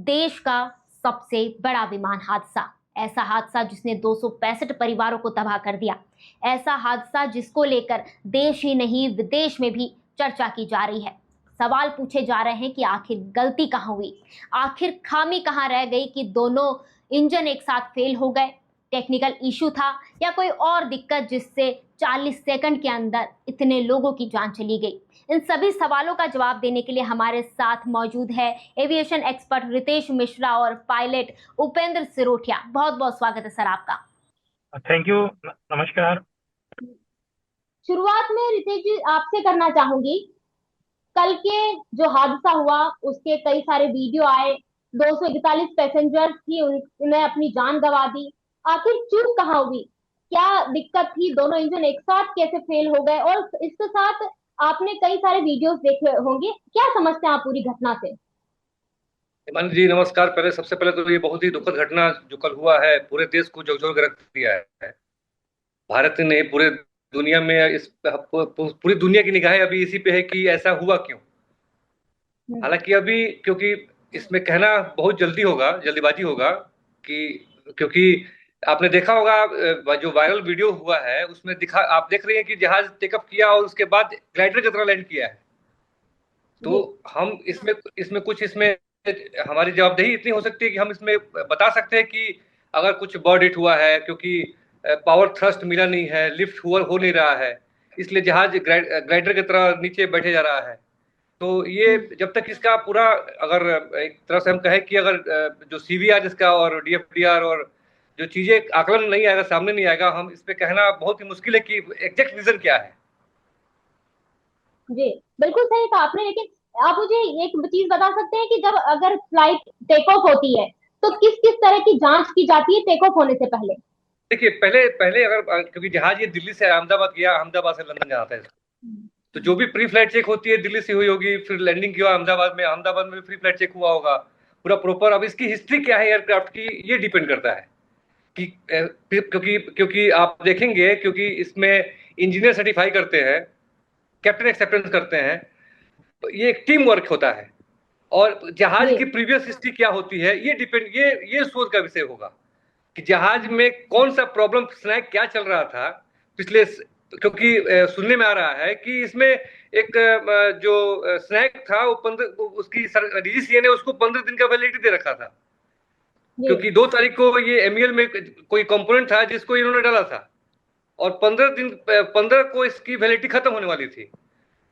देश का सबसे बड़ा विमान हादसा। ऐसा हादसा जिसने 265 परिवारों को तबाह कर दिया। ऐसा हादसा जिसको लेकर देश ही नहीं विदेश में भी चर्चा की जा रही है। सवाल पूछे जा रहे हैं कि आखिर गलती कहाँ हुई, आखिर खामी कहाँ रह गई कि दोनों इंजन एक साथ फेल हो गए। टेक्निकल इशू था या कोई और दिक्कत जिससे 40 सेकंड के अंदर इतने लोगों की जान चली गई। इन सभी सवालों का जवाब देने के लिए हमारे साथ मौजूद है एविएशन एक्सपर्ट रितेश मिश्रा और पायलट उपेंद्र सिरोठिया। बहुत बहुत स्वागत है सर आपका। Thank you. नमस्कार। शुरुआत में रितेश जी आपसे करना चाहूंगी, कल के जो हादसा हुआ उसके कई सारे वीडियो आए। 241 पैसेंजर थी, उन्हें अपनी जान गंवा दी। आखिर चूक कहाँ हुई, क्या दिक्कत थी, दोनों इंजन एक साथ कैसे फेल हो गए? और इसके साथ आपने कई सारे वीडियोस देखे होंगे, क्या समझते हैं आप पूरी घटना से? हिमांशु जी नमस्कार। पहले सबसे पहले तो ये बहुत ही दुखद घटना जो कल हुआ है पूरे देश को झकझोर के रख दिया है। भारत ने पूरे दुनिया में पूरी दुनिया की निगाहें अभी इसी पे है कि ऐसा हुआ क्यों। हालांकि अभी क्योंकि इसमें कहना बहुत जल्दी होगा, जल्दीबाजी होगा कि क्योंकि आपने देखा होगा जो वायरल वीडियो हुआ है उसमें दिखा आप देख रहे हैं कि जहाज टेकअप किया और उसके बाद ग्लाइडर की तरह लैंड किया है। तो जी हम इसमें इसमें कुछ इसमें हमारी जवाबदेही इतनी हो सकती है कि हम इसमें बता सकते हैं कि अगर कुछ बर्ड हिट हुआ है क्योंकि पावर थ्रस्ट मिला नहीं है, लिफ्ट हुआ हो नहीं रहा है, इसलिए जहाज ग्लाइडर की तरह नीचे बैठे जा रहा है। तो ये जब तक इसका पूरा अगर एक तरह से हम कहें कि अगर जो सीवीआर इसका और डीएफडीआर और जो चीजें आकलन नहीं आएगा, सामने नहीं आएगा, हम इस पे कहना बहुत ही मुश्किल है कि एग्जैक्ट रीजन क्या है। जी, बिल्कुल सही कहा आपने। लेकिन आप मुझे एक चीज बता सकते हैं कि जब अगर फ्लाइट टेक ऑफ होती है तो किस किस तरह की जांच की जाती है टेक ऑफ होने से पहले? देखिए, पहले पहले अगर क्योंकि जहाज ये दिल्ली से अहमदाबाद गया, अहमदाबाद से लंदन जाना था, तो जो भी प्री फ्लाइट चेक होती है दिल्ली से हुई होगी, फिर लैंडिंग किया अहमदाबाद में, अहमदाबाद में प्री फ्लाइट चेक हुआ होगा पूरा प्रॉपर। अब इसकी हिस्ट्री क्या है एयरक्राफ्ट की, ये डिपेंड करता है कि क्योंकि क्योंकि आप देखेंगे क्योंकि इसमें इंजीनियर सर्टिफाई करते हैं, कैप्टन एक्सेप्टेंस करते हैं, तो ये एक टीम वर्क होता है। और जहाज जी की प्रीवियस हिस्ट्री क्या होती है ये डिपेंड, ये सोच का विषय होगा कि जहाज में कौन सा प्रॉब्लम स्नैक क्या चल रहा था पिछले। क्योंकि सुनने में आ रहा है कि इसमें एक जो स्नैक था वो 15 उसकी डीजीसीए ने उसको 15 दिन का वैलिडिटी दे रखा था। जी क्योंकि 2 तारीख को ये एमईएल में कोई कंपोनेंट था जिसको इन्होंने डाला था और 15 को इसकी वैलिडिटी खत्म होने वाली थी।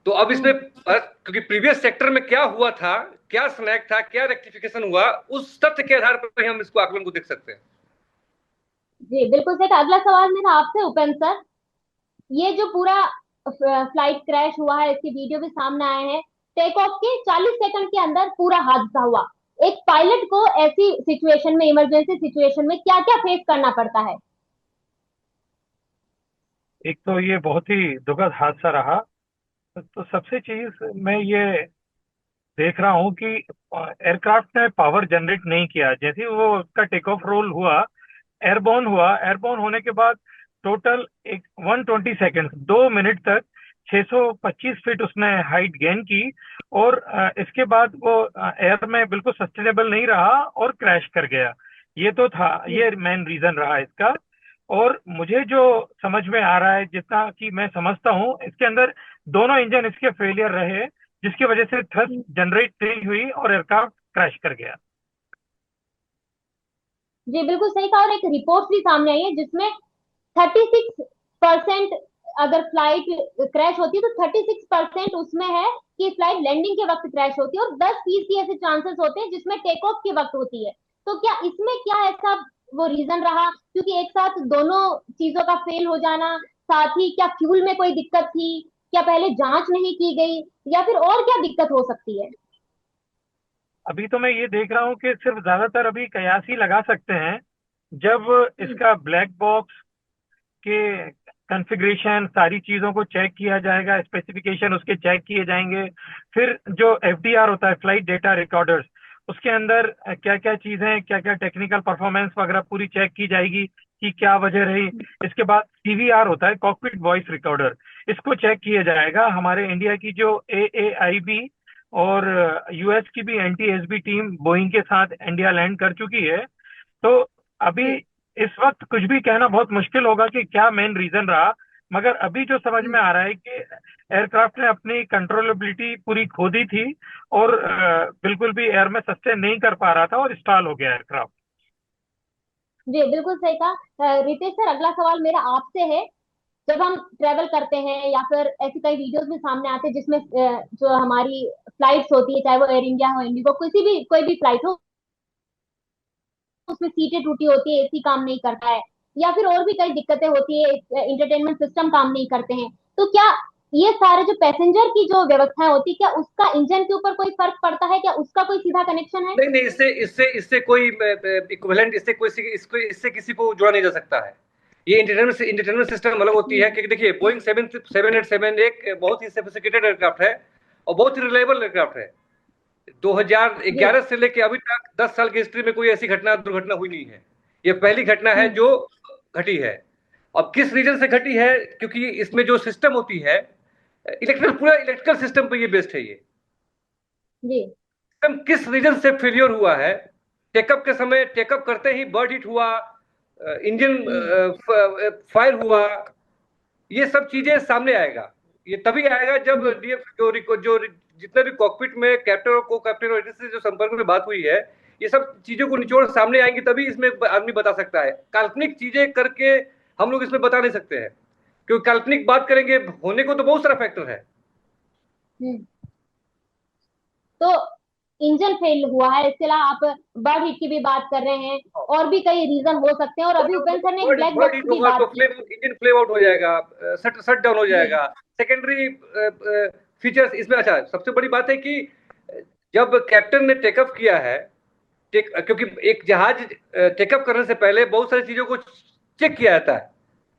तो अब इसमें क्योंकि प्रीवियस सेक्टर में क्या हुआ था, क्या स्नैक था, क्या रेक्टिफिकेशन हुआ, उस तथ्य के आधार पर ही हम इसको आकलन को देख सकते हैं। जी, बिल्कुल सही कहा। अगला सवाल मेरा आपसे उपेंद्र सर, ये जो पूरा फ्लाइट क्रैश हुआ है इसके वीडियो भी सामने आए हैं। टेक ऑफ के 40 सेकंड के अंदर पूरा हादसा हुआ। एक पायलट को ऐसी सिचुएशन में, इमरजेंसी सिचुएशन में क्या क्या फेस करना पड़ता है? एक तो ये बहुत ही दुखद हादसा रहा। तो सबसे चीज मैं ये देख रहा हूँ कि एयरक्राफ्ट ने पावर जनरेट नहीं किया। जैसे ही वो उसका टेक ऑफ रोल हुआ, एयरबोर्न हुआ, एयरबोर्न होने के बाद टोटल एक 120 सेकेंड, 2 मिनट तक 625 फीट उसने हाइट गेन की। और इसके बाद वो एयर में बिल्कुल सस्टेनेबल नहीं रहा और क्रैश कर गया। ये तो था, ये मेन रीजन रहा इसका। और मुझे जो समझ में आ रहा है, जितना कि मैं समझता हूँ, इसके अंदर दोनों इंजन इसके फेलियर रहे, जिसकी वजह से थ्रस्ट जनरेट नहीं हुई और एयरक्राफ्ट क्रैश कर गया। जी, बिल्कुल सही कहा। और एक रिपोर्ट भी सामने आई है जिसमें 36% अगर फ्लाइट क्रैश होती है तो 36% उसमें है कि फ्लाइट लैंडिंग के वक्त क्रैश होती है, और 10% ऐसे चांसेस होते हैं जिसमें टेक ऑफ के वक्त होती है। तो क्या इसमें क्या ऐसा वो रीजन रहा, क्योंकि एक साथ दोनों चीजों का फेल हो जाना? साथ ही क्या फ्यूल में कोई दिक्कत थी, क्या पहले जांच नहीं की गई, या फिर और क्या दिक्कत हो सकती है? अभी तो मैं ये देख रहा हूँ कि सिर्फ ज्यादातर अभी कयास ही लगा सकते हैं। जब इसका ब्लैक बॉक्स के कॉन्फ़िगरेशन, सारी चीजों को चेक किया जाएगा, स्पेसिफिकेशन उसके चेक किए जाएंगे, फिर जो एफडीआर होता है, फ्लाइट डेटा रिकॉर्डर्स, उसके अंदर क्या क्या चीजें, क्या क्या टेक्निकल परफॉर्मेंस वगैरह पूरी चेक की जाएगी कि क्या वजह रही। इसके बाद सीवीआर होता है, कॉकपिट वॉइस रिकॉर्डर, इसको चेक किया जाएगा। हमारे इंडिया की जो AAIB और यूएस की भी एनटीएसबी टीम बोइंग के साथ इंडिया लैंड कर चुकी है। तो अभी जी। इस वक्त कुछ भी कहना बहुत मुश्किल होगा कि क्या मेन रीजन रहा, मगर अभी जो समझ में हम्म। आ रहा है कि एयरक्राफ्ट ने अपनी कंट्रोलेबिलिटी पूरी खो दी थी और बिल्कुल भी एयर में सस्टेन नहीं कर पा रहा था और स्टॉल हो गया एयरक्राफ्ट। जी बिल्कुल सही कहा। रितेश सर, अगला सवाल मेरा आपसे है। जब हम ट्रेवल करते हैं या फिर ऐसी कई वीडियोस भी सामने आते हैं जिसमें जो हमारी फ्लाइट्स होती है, चाहे वो एयर इंडिया हो, इंडिगो, किसी भी कोई भी फ्लाइट हो, उसमें सीटें टूटी होती है, एसी काम नहीं करता है, या फिर और भी कई दिक्कतें होती है, इंटरटेनमेंट सिस्टम काम नहीं करते हैं, तो क्या ये सारे जो पैसेंजर की जो व्यवस्थाएं होती है, क्या उसका इंजन के ऊपर कोई फर्क पड़ता है? क्या उसका कोई सीधा कनेक्शन है? नहीं नहीं, इससे इससे इससे कोई इक्विवेलेंट, इससे कोई इससे किसी को जोड़ा नहीं जा सकता है। ये इंटरटेनमेंट सिस्टम अलग होती है, क्योंकि देखिए बोइंग 787 एक बहुत ही सोफिस्टिकेटेड एयरक्राफ्ट है और बहुत ही रिलायबल एयरक्राफ्ट है। जी। 2011 से लेके अभी तक 10 साल की हिस्ट्री में कोई ऐसी दुर्घटना हुई नहीं है। ये पहली घटना है हम्म। जो घटी है। अब किस रीजन से घटी है, क्योंकि इसमें जो सिस्टम होती है, पूरा इलेक्ट्रिकल सिस्टम पे ये बेस्ड है। ये जी। सिस्टम किस रीजन से फेलियर हुआ है, टेकअप के समय टेकअप करते ही बर्ड हिट हुआ, इंजन हम्म। फायर हुआ, ये सब चीजें सामने आएगा। ये तभी आएगा जब जी। डीएफ जो जितने भी कॉकपिट में कैप्टन और को कैप्टन और से जो संपर्क में बात हुई है, ये सब चीजों को निचोड़ सामने आएंगी, तभी इसमें आदमी बता सकता है। काल्पनिक चीजें करके हम लोग इसमें बता नहीं सकते हैं, क्योंकि काल्पनिक बात करेंगे, होने को तो बहुत सारा फैक्टर है। हम्म। तो इंजन फेल हुआ है, इसके अलावा आप बर्ड हिट की भी बात कर रहे हैं, और भी कई रीजन हो सकते हैं, और अभी उपेंद्र सर ने एक ब्लैक बर्ड बॉक्स हिट की भी होगा बात तो की। इंजन फ्लेम आउट हो जाएगा, शट डाउन हो जी। जाएगा। सेकेंडरी फीचर्स इसमें, अच्छा सबसे बड़ी बात है कि जब कैप्टन ने टेकअप किया है, क्योंकि एक जहाज टेकअप करने से पहले बहुत सारी चीजों को चेक किया जाता है,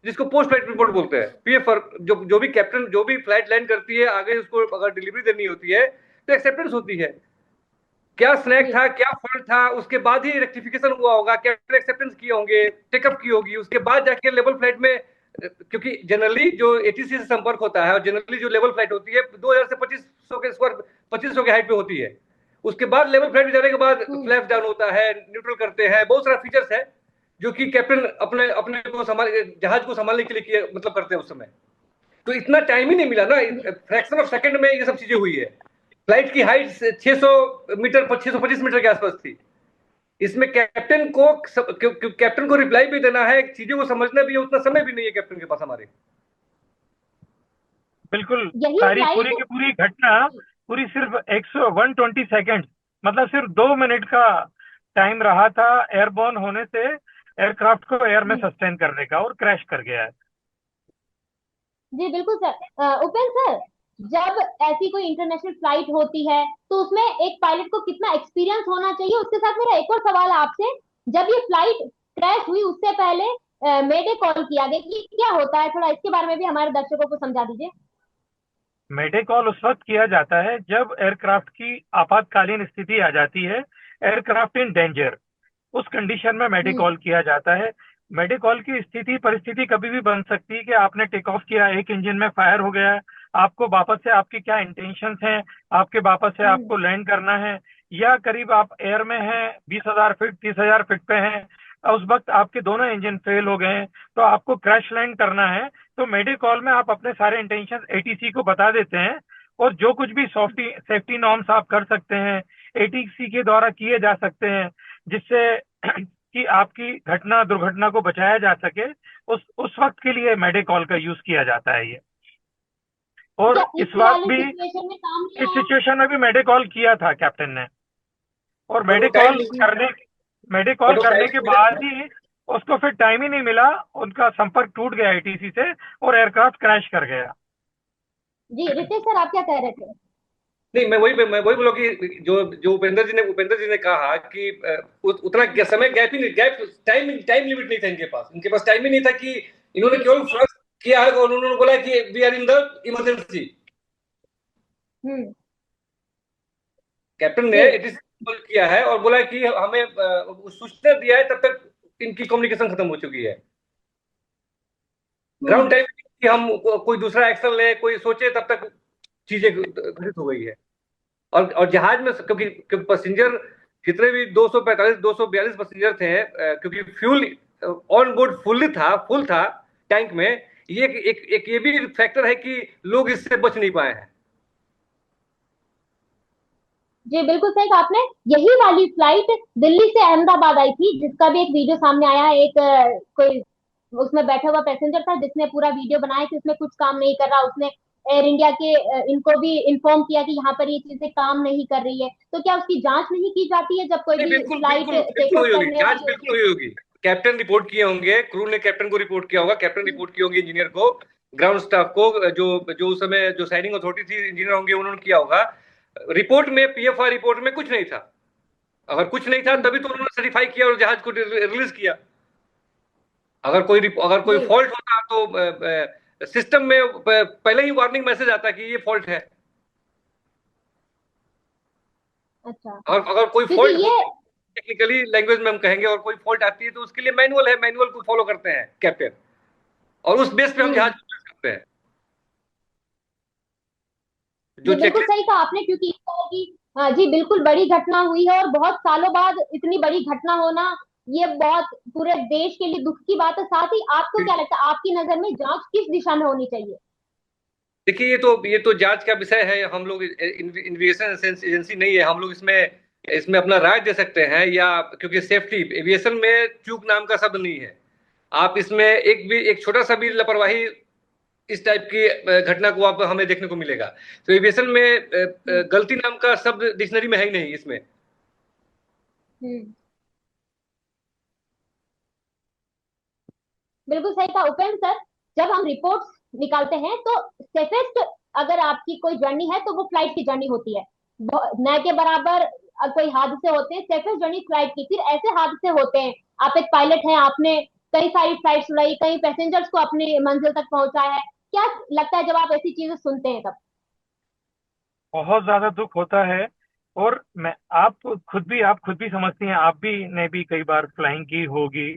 जिसको पोस्ट फ्लाइट रिपोर्ट बोलते हैं। पीएफ, जो भी कैप्टन जो भी फ्लाइट लैंड करती है, आगे उसको अगर डिलीवरी देनी होती है तो एक्सेप्टेंस होती है, क्या स्नैक जी। था, क्या फॉल्ट था, उसके बाद ही रेक्टिफिकेशन हुआ होगा, कैप्टन एक्सेप्टेंस किए होंगे, टेकअप की होगी, उसके बाद जाके लेवल फ्लाइट में, क्योंकि जनरली जो एटीसी से संपर्क होता है और जनरली जो लेवल फ्लाइट होती है 2000 से 2500 के स्क्वायर 2500 के हाइट पे होती है। उसके बाद लेवल फ्लाइट में जाने के बाद हम्म। फ्लैप डाउन होता है, न्यूट्रल करते हैं, बहुत सारा फीचर्स है जो कि कैप्टन अपने अपने को जहाज को संभालने के लिए मतलब करते हैं उस समय। तो इतना टाइम ही नहीं मिला ना, जी। फ्रैक्शन ऑफ सेकंड में ये सब चीजें हुई है। फ्लाइट की हाइट 600 मीटर 625 मीटर के आसपास थी। इसमें कैप्टन को रिप्लाई भी देना है, चीजों को समझना भी है, उतना समय भी नहीं है कैप्टन के पास हमारे। बिल्कुल। यही सारी पूरी फ्लाइट। की पूरी घटना पूरी सिर्फ 120 सेकेंड, मतलब सिर्फ 2 मिनट का टाइम रहा था एयरबॉर्न होने से एयरक्राफ्ट को एयर में सस्टेन करने का, और क्रैश कर गया है। जी बिल्कुल सर। उपेंद्र सर, जब ऐसी कोई इंटरनेशनल फ्लाइट होती है तो उसमें एक पायलट को कितना एक्सपीरियंस होना चाहिए? उसके साथ मेरा एक और सवाल है आपसे। जब ये फ्लाइट क्रैश हुई उससे पहले मेडे कॉल किया गया, ये क्या होता है? थोड़ा इसके बारे में भी हमारे दर्शकों को समझा दीजिए। मेडे कॉल उस वक्त किया जाता है जब एयरक्राफ्ट की आपातकालीन स्थिति आ जाती है, एयरक्राफ्ट इन डेंजर, उस कंडीशन में मेडे हम्म। कॉल किया जाता है। मेडे कॉल की स्थिति परिस्थिति कभी भी बन सकती है कि आपने टेक ऑफ किया, एक इंजन में फायर हो गया है, आपको वापस से आपकी क्या इंटेंशंस हैं, आपके वापस से हम्म। आपको लैंड करना है, या करीब आप एयर में हैं 20,000 फीट 30,000 फीट पे हैं, उस वक्त आपके दोनों इंजन फेल हो गए हैं, तो आपको क्रैश लैंड करना है। तो मेडे कॉल में आप अपने सारे इंटेंशन एटीसी को बता देते हैं, और जो कुछ भी सेफ्टी नॉर्म्स आप कर सकते हैं एटीसी के द्वारा किए जा सकते हैं, जिससे कि आपकी दुर्घटना को बचाया जा सके, उस वक्त के लिए मेडे कॉल का यूज किया जाता है ये। और क्या इस इस वक्त वाली भी सिचुएशन में काम नहीं इस आया? सिचुएशन में भी मेडे कॉल किया था कैप्टन ने, और बट वो टाइम नहीं, मेडे कॉल बट वो टाइम करने के नहीं मिला। बाद ही उसको फिर टाइम ही नहीं मिला, उनका संपर्क टूट गया एटीसी से और एयरक्राफ्ट क्रैश कर गया। जी रितेश सर, आप क्या कह रहे थे? नहीं, मैं वही बोला कि जो जो उपेंद्र जी ने कहा कि उतना समय गैप ही नहीं, टाइम लिमिट नहीं था इनके पास टाइम ही नहीं था कि इन्होंने जी। केवल फर्स्ट किया है और उन्होंने बोला कि we are in the emergency. Hmm. Captain ने जी। इट इज किया है और बोला कि हमें सूचना दिया है, तब तक इनकी कम्युनिकेशन खत्म हो चुकी है। हम्म। ग्राउंड टाइम कि हम कोई दूसरा एक्शन ले, कोई सोचे, तब तक चीजें घटित हो गई है। और जहाज में क्योंकि पैसेंजर जितने भी 245 242 पैसेंजर थे, क्योंकि फ्यूल ऑन बोर्ड फुल था टैंक में। ये एक ये भी फैक्टर है कि लोग इससे बच नहीं पाए हैं। जी बिल्कुल सही कहा आपने। यही वाली फ्लाइट दिल्ली से अहमदाबाद आई थी, जिसका भी एक वीडियो सामने आया है। एक कोई उसमें बैठा हुआ पैसेंजर था जिसने पूरा वीडियो बनाया कि उसमें कुछ काम नहीं कर रहा। उसने एयर इंडिया के इनको भी इन्फॉर्म किया कि यहाँ पर ये चीजें काम नहीं कर रही है। तो क्या उसकी जांच नहीं की जाती है जब कोई नहीं, भी बिल्कुल फ्लाइट बिल्कुल टेक बिल्कुल ऑफ हुई होगी, करने जांच वाली बिल्कुल होती है? हुई होगी। कैप्टन रिपोर्ट किए होंगे, क्रू ने कैप्टन को रिपोर्ट किया होगा, कैप्टन हम्म, रिपोर्ट किए होंगे इंजीनियर को, ग्राउंड स्टाफ को, जो जो उस समय जो साइनिंग अथॉरिटी थी, इंजीनियर होंगे, उन्होंने किया होगा। रिपोर्ट में, पीएफआर रिपोर्ट में कुछ नहीं था। अगर कुछ नहीं था हम्म, तभी तो उन्होंने सर्टिफाई किया और जहाज को रिलीज किया। अगर कोई जी फॉल्ट होता तो सिस्टम में पहले ही वार्निंग मैसेज आता कि ये फॉल्ट है। अच्छा। अगर कोई क्योंकि फॉल्ट ये होती, टेक्निकली लैंग्वेज में हम कहेंगे, और कोई फॉल्ट आती है तो उसके लिए मैनुअल है, मैनुअल को फॉलो करते हैं कैप्टन, और उस बेस पे हम जहाज हम्म, करते हैं। जो जी बिल्कुल चेकलिस्ट। सही कहा आपने। क्योंकि इस तरह की हाँ जी बिल्कुल बड़ी घटना हुई है, और बहुत सालों बाद इतनी बड़ी घटना होना, ये बहुत पूरे देश के लिए दुख की बात है। साथ ही आपको क्या लगता है, आपकी नजर में जांच किस दिशा में होनी चाहिए? देखिए, ये तो जांच का विषय है। हम लोग इन्वेस्टिगेशन एजेंसी नहीं है, हम लोग इसमें इसमें अपना राय दे सकते हैं, या क्योंकि सेफ्टी एविएशन में चूक नाम का शब्द नहीं है। आप इसमें एक छोटा सा भी लापरवाही, इस टाइप की घटना को आप हमें देखने को मिलेगा। तो एविएशन में हम्म, गलती नाम का शब्द डिक्शनरी में है ही नहीं इसमें। हम्म, बिल्कुल सही कहा उपेंद्र सर। जब हम रिपोर्ट्स निकालते हैं तो सेफेस्ट अगर आपकी कोई जर्नी है तो वो फ्लाइट की जर्नी होती है। न के बराबर कोई हादसे होते हैं, सेफेस्ट जर्नी फ्लाइट की। फिर ऐसे हादसे होते हैं, आप एक पायलट हैं, आपने कई सारी फ्लाइट्स उड़ाई, कई पैसेंजर्स को अपनी मंजिल तक पहुंचाया है। क्या लगता है जब आप ऐसी चीजें सुनते हैं तब? बहुत ज्यादा दुख होता है। और मैं आप खुद भी समझती हैं, आप भी ने भी कई बार फ्लाइंग की होगी।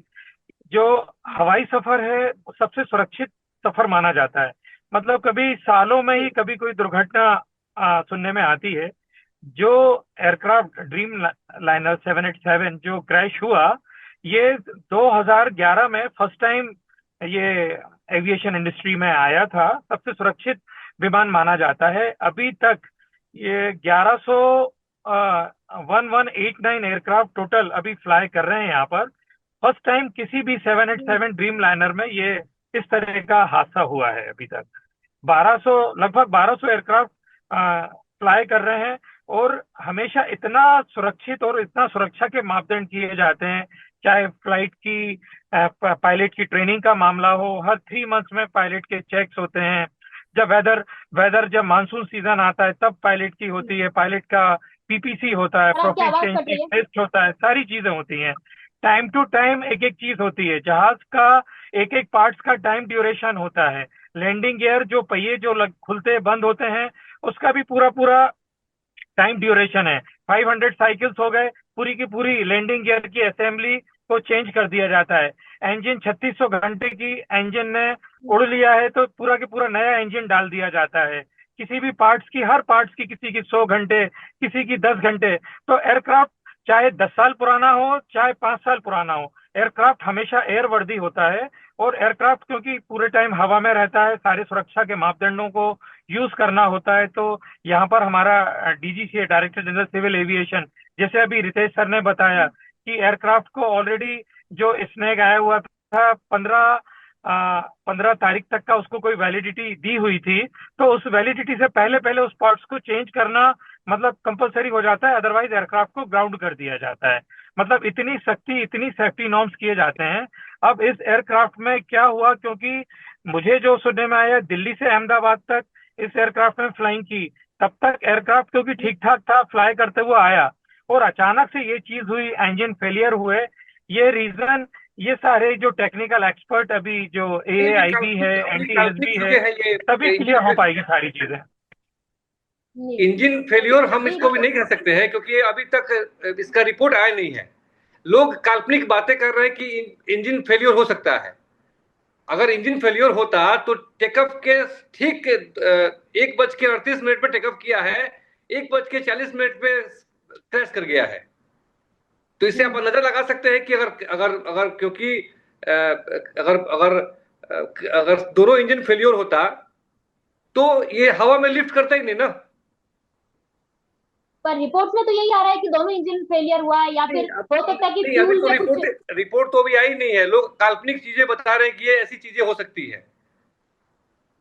जो हवाई सफर है वो सबसे सुरक्षित सफर माना जाता है। मतलब कभी सालों में ही जी कभी कोई दुर्घटना सुनने में आती है। जो एयरक्राफ्ट ड्रीम लाइनर 787 जो क्रैश हुआ, ये 2011 में फर्स्ट टाइम ये एविएशन इंडस्ट्री में आया था। सबसे सुरक्षित विमान माना जाता है अभी तक। ये 1100 1189 एयरक्राफ्ट टोटल अभी फ्लाई कर रहे हैं यहाँ पर। फर्स्ट टाइम किसी भी 787 ड्रीम लाइनर में ये इस तरह का हादसा हुआ है अभी तक। 1200 लगभग 1200 एयरक्राफ्ट फ्लाई कर रहे हैं। और हमेशा इतना सुरक्षित और इतना सुरक्षा के मापदंड किए जाते हैं। चाहे फ्लाइट की पायलट की ट्रेनिंग का मामला हो, हर 3 मंथ्स में पायलट के चेक्स होते हैं। जब वेदर जब मानसून सीजन आता है तब पायलट की होती है, पायलट का पीपीसी होता है, और आपकी आवाज कट प्रोफिशिएंसी रही है। टेस्ट होता है, सारी चीजें होती हैं। टाइम टू टाइम एक एक चीज होती है। जहाज का एक एक पार्ट्स का टाइम ड्यूरेशन होता है। लैंडिंग गियर जो पहिए जो खुलते बंद होते हैं, उसका भी पूरा पूरा टाइम ड्यूरेशन है। 500 साइकिल्स हो गए, पूरी की पूरी लैंडिंग गियर की असेंबली को चेंज कर दिया जाता है। इंजन 3600 घंटे की इंजन ने उड़ लिया है तो पूरा के पूरा नया इंजन डाल दिया जाता है। किसी भी पार्ट्स की, हर पार्ट्स की, किसी की 100 घंटे, किसी की 10 घंटे। तो एयरक्राफ्ट चाहे 10 साल पुराना हो चाहे 5 साल पुराना हो, एयरक्राफ्ट हमेशा एयर वर्दी होता है। और एयरक्राफ्ट क्योंकि पूरे टाइम हवा में रहता है, सारे सुरक्षा के मापदंडों को यूज करना होता है। तो यहाँ पर हमारा डीजीसी है, डायरेक्टर जनरल सिविल एविएशन, जैसे अभी रितेश सर ने बताया कि एयरक्राफ्ट को ऑलरेडी जो स्नेक आया हुआ था, 15 तारीख तक का उसको कोई वैलिडिटी दी हुई थी। तो उस वैलिडिटी से पहले पहले उस पार्ट्स को चेंज करना मतलब कंपलसरी हो जाता है, अदरवाइज एयरक्राफ्ट को ग्राउंड कर दिया जाता है। मतलब इतनी सेफ्टी नॉर्म्स किए जाते हैं। अब इस एयरक्राफ्ट में क्या हुआ, क्योंकि मुझे जो सुनने में आया, दिल्ली से अहमदाबाद तक इस एयरक्राफ्ट में फ्लाइंग की, तब तक एयरक्राफ्ट क्योंकि ठीक ठाक था, फ्लाई करते हुए आया, और अचानक से ये चीज हुई, इंजन फेलियर हुए। ये रीजन, ये सारे जो टेक्निकल एक्सपर्ट अभी जो ये एआईबी है, काल्पनिक एनटीएसबी है, चीजें हैं तभी ये। क्लियर हो पाएगी सारी चीजें। जी इंजन फेल्योर हम जी इसको भी बिल्कुल। नहीं कह सकते हैं, क्योंकि अभी तक इसका रिपोर्ट आया नहीं है। लोग काल्पनिक बातें कर रहे हैं कि इंजन फेल्योर हो सकता है। अगर इंजन फेल्योर होता तो टेकअप के ठीक 1:38 पर टेकअप किया है, 1:40 पे क्रैश कर गया है। तो इससे आप नजर लगा सकते हैं कि अगर अगर अगर क्योंकि अगर अगर अगर दोनों इंजन फेलियर होता तो ये हवा में लिफ्ट करता ही नहीं ना। पर रिपोर्ट्स में तो यही आ रहा है कि दोनों इंजन फेलियर हुआ है, या फिर हो सकता है कि नहीं, अभी फ्यूल तो में कुछ। रिपोर्ट तो अभी आई नहीं है। लोग काल्पनिक चीजें बता रहे हैं कि ये ऐसी चीजें हो सकती है।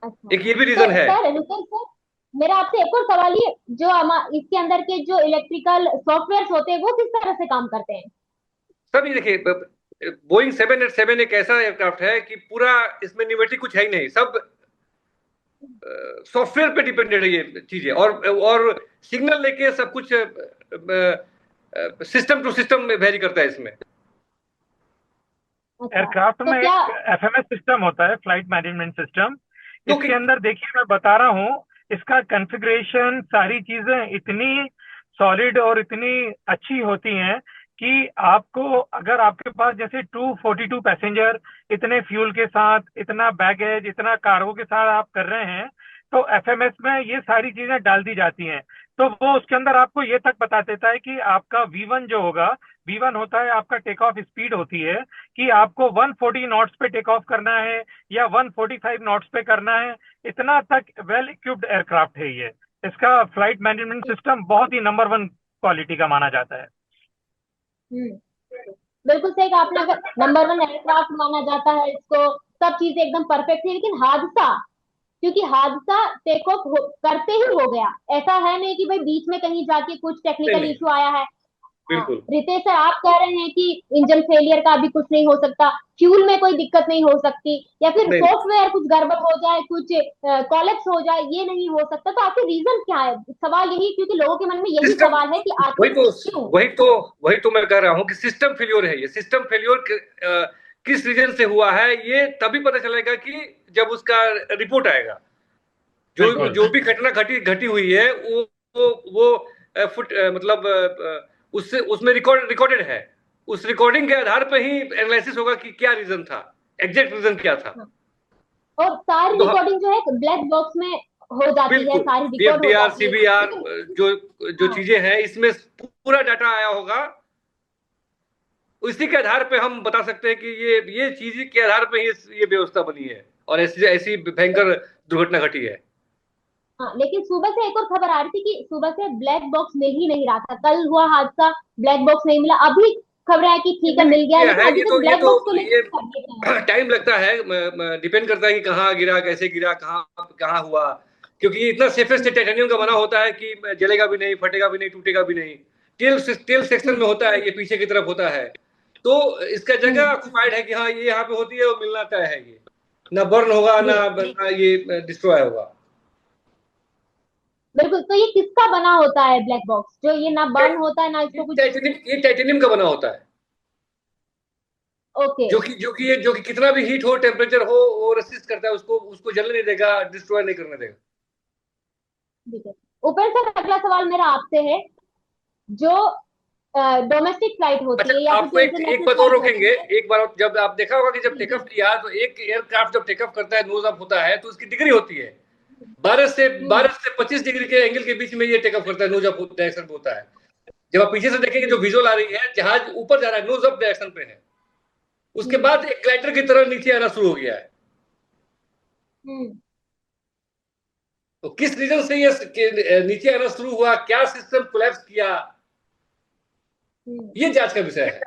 अच्छा एक ये भी सर, रीजन है। रुको सर, मेरा आपसे एक और सवाल, ये जो इसके अंदर के जो इलेक्ट्रिकल सॉफ्टवेयर होते हैं वो किस तरह से काम करते हैं? सब ये देखिए, बोइंग 787 एक ऐसा एयरक्राफ्ट है कि पूरा इसमें न्यूमेटिक कुछ है ही नहीं, सब सॉफ्टवेयर पे डिपेंडेंट है ये चीजें। और सिग्नल लेके सब कुछ सिस्टम टू सिस्टम में वेरी करता है इसमें। अच्छा, एयरक्राफ्ट तो में क्या? एक एफएमएस सिस्टम होता है, फ्लाइट मैनेजमेंट सिस्टम। तो इसके अंदर देखिए, मैं बता रहा हूँ, इसका कॉन्फ़िगरेशन, सारी चीजें इतनी सॉलिड और इतनी अच्छी होती हैं कि आपको, अगर आपके पास जैसे 242 पैसेंजर, इतने फ्यूल के साथ, इतना बैगेज, इतना कार्गो के साथ आप कर रहे हैं, तो एफएमएस में ये सारी चीजें डाल दी जाती हैं। तो वो उसके अंदर आपको ये तक बता देता है कि आपका V1 जो होगा, V1 होता है आपका टेक ऑफ स्पीड होती है, कि आपको 140 नॉट्स पे टेक ऑफ करना है या 145 नॉट्स पे करना है। इतना तक वेल इक्विप्ड एयरक्राफ्ट है ये। इसका फ्लाइट मैनेजमेंट सिस्टम बहुत ही नंबर वन क्वालिटी का माना जाता है। बिल्कुल सही कहा आपने, अगर नंबर वन एयरक्राफ्ट माना जाता है इसको, सब चीजें एकदम परफेक्ट है, लेकिन हादसा, क्योंकि हादसा टेक ऑफ करते ही हो गया, ऐसा है नहीं कि भाई बीच में कहीं जाके कुछ नहीं टेक्निकल नहीं, इशू आया है। हाँ, बिल्कुल रितेश सर, आप कह रहे हैं कि इंजन फेलियर का भी कुछ नहीं हो सकता, फ्यूल में कोई दिक्कत नहीं हो सकती, या फिर नहीं। सॉफ्टवेयर कुछ गड़बड़ हो जाए, कुछ कॉलेप्स हो जाए, ये नहीं हो सकता, तो आखिर रीजन क्या है? सवाल यही, क्योंकि लोगों के मन में यही सिस्टम, सवाल है कि वही आखिर तो क्यों। वही तो वही तो मैं कह रहा हूं कि सिस्टम फेल्योर है। ये सिस्टम फेल्योर किस रीजन से हुआ है ये तभी पता चलेगा कि जब उसका रिपोर्ट आएगा। जो बिल्कुल जो भी घटना घटी घटी हुई है वो मतलब उससे उसमें रिकॉर्डेड है। उस रिकॉर्डिंग के आधार पर ही एनालिसिस होगा कि क्या रीजन था, एग्जैक्ट रीजन क्या था। और सारी तो रिकॉर्डिंग जो है ब्लैक बॉक्स में हो जाती है, बिल्कुल, सारी रिकॉर्ड हो पीएफडीआर, जाती है, सीबीआर, लेकिन जो जो हाँ। चीजें हैं इसमें पूरा डाटा आया होगा। उसी के आधार पे हम बता सकते हैं कि ये चीज के आधार पे ये व्यवस्था बनी है और ऐसी ऐसी भयंकर दुर्घटना घटी है। हाँ, लेकिन सुबह से एक और खबर आ रही थी कि सुबह से ब्लैक बॉक्स मिल ही नहीं रहा था, कल हुआ हादसा, ब्लैक बॉक्स नहीं मिला, अभी खबर है कि ठीक है मिल गया है, ये लेकिन है, अभी तक ये ब्लैक तो बॉक्स को ये लेकर अपडेट नहीं है। टाइम लगता है, डिपेंड करता है कि कहाँ गिरा, कैसे गिरा, कहाँ कहाँ हुआ। क्योंकि ये इतना सेफेस्ट टाइटेनियम का बना होता है कि जलेगा भी नहीं, फटेगा भी नहीं, टूटेगा भी नहीं। टेल सेक्शन में होता है, ये पीछे की तरफ होता है। तो इसका जगह हम्म, ऑक्युपाइड है कि हाँ ये यहाँ पे होती है और मिलना तय है। ये ना बर्न होगा जी ना ये डिस्ट्रॉय होगा। बिल्कुल, तो ये किसका बना होता है ब्लैक बॉक्स, जो ये ना बर्न होता है ना इसको कुछ? ये टाइटेनियम का बना होता है। ओके, जो कि कितना भी हीट हो, टेम्परेचर हो, वो रेसिस्ट करता है, उसको उसको जलने नहीं देगा, डिस्ट्रॉय नहीं करने देगा। ठीक है। ऊपर से अगला सवाल मेरा आपसे है, जो डोमेस्टिक फ्लाइट अच्छा, होती है या फिर आपको जो एक इंटरनेशनल बात और फ्लाइट रोकेंगे। होती है। एक बार जब आप देखा होगा कि जब जी टेकअप जी। किया तो एक एयरक्राफ्ट जब टेकअप करता है, नोज अप होता है, तो उसकी डिग्री होती है। 12 से हम्म 12 से 25 डिग्री के एंगल के बीच में ये टेकअप करता है, नोज अप डायरेक्शन पे होता है। जब आप पीछे से देखेंगे, जो जी। विजुअल आ रही है, जहाज ऊपर जा रहा है, नोज अप डायरेक्शन पे है। उसके हम्म बाद एक ग्लाइडर की तरह नीचे आना शुरू हो गया है। हम्म तो किस रीजन से ये नीचे आना शुरू हुआ, क्या सिस्टम कोलैप्स किया, हम्म ये जांच का विषय है।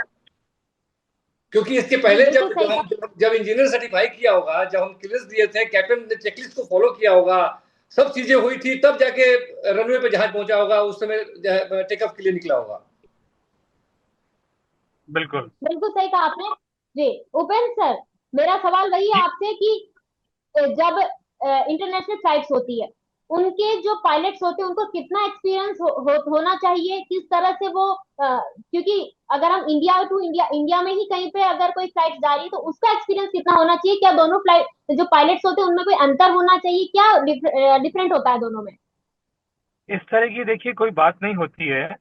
क्योंकि इसके पहले बिल्कुल जब सही जब हम कहा। जब इंजीनियर सर्टिफाई किया होगा, जब हम क्लियरेंस दिए थे, कैप्टन ने चेकलिस्ट को फॉलो किया होगा, सब चीजें हुई थी, तब जाके रनवे पे जहाज पहुंचा होगा, उस समय टेकअप के लिए निकला होगा। बिल्कुल। बिल्कुल सही कहा आपने। जी, उपेंद्र सर, मेरा सवाल वही है जी, आपसे कि जब इंटरनेशनल फ्लाइट्स होती है, उनके जो पायलट्स होते हैं उनको कितना एक्सपीरियंस होना चाहिए, किस तरह से वो क्योंकि अगर हम इंडिया टू इंडिया इंडिया में ही कहीं पे अगर कोई फ्लाइट जा रही है तो उसका एक्सपीरियंस कितना होना चाहिए, क्या दोनों फ्लाइट जो पायलट्स होते हैं उनमें कोई अंतर होना चाहिए, क्या डिफरेंट होता है दोनों में? इस तरह की देखिए कोई बात नहीं होती है।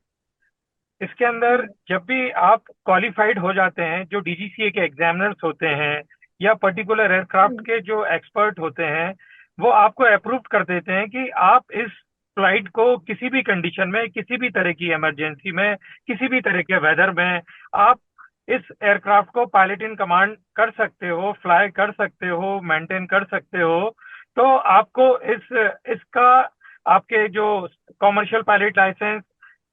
इसके अंदर हम्म जब भी आप क्वालिफाइड हो जाते हैं, जो डीजीसीए के एग्जामिनर्स होते हैं या पर्टिकुलर एयरक्राफ्ट हम्म के जो एक्सपर्ट होते हैं, वो आपको अप्रूव कर देते हैं कि आप इस फ्लाइट को किसी भी कंडीशन में, किसी भी तरह की इमरजेंसी में, किसी भी तरह के वेदर में आप इस एयरक्राफ्ट को पायलट इन कमांड कर सकते हो, फ्लाई कर सकते हो, मेंटेन कर सकते हो। तो आपको इसका आपके जो commercial pilot licence,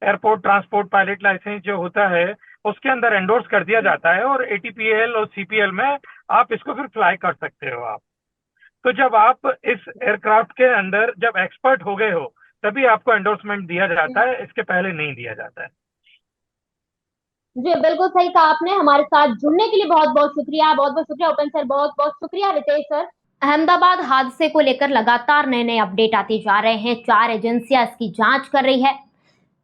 airport transport pilot licence जो होता है उसके अंदर एंडोर्स कर दिया जाता है, और ATPL और CPL में आप इसको फिर फ्लाई कर सकते हो आप। तो जब आप इस एयरक्राफ्ट के अंदर जब एक्सपर्ट हो गए हो तभी आपको एंडोर्समेंट दिया जाता है, इसके पहले नहीं दिया जाता है। जी बिल्कुल सही कहा आपने। हमारे साथ जुड़ने के लिए बहुत बहुत शुक्रिया, बहुत बहुत शुक्रिया ओपन सर, बहुत बहुत शुक्रिया रितेश सर। अहमदाबाद हादसे को लेकर लगातार नए नए अपडेट आते जा रहे हैं। 4 एजेंसियां इसकी जांच कर रही है।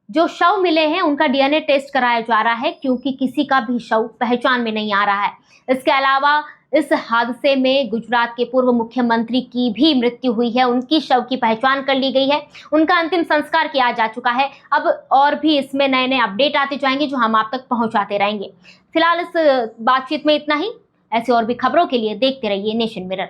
जो शव मिले हैं उनका DNA टेस्ट कराया जा रहा है, क्योंकि किसी का भी शव पहचान में नहीं आ रहा है। इसके अलावा इस हादसे में गुजरात के पूर्व मुख्यमंत्री की भी मृत्यु हुई है। उनकी शव की पहचान कर ली गई है, उनका अंतिम संस्कार किया जा चुका है। अब और भी इसमें नए नए अपडेट आते जाएंगे जो हम आप तक पहुंचाते रहेंगे। फिलहाल इस बातचीत में इतना ही। ऐसी और भी खबरों के लिए देखते रहिए नेशन मिरर।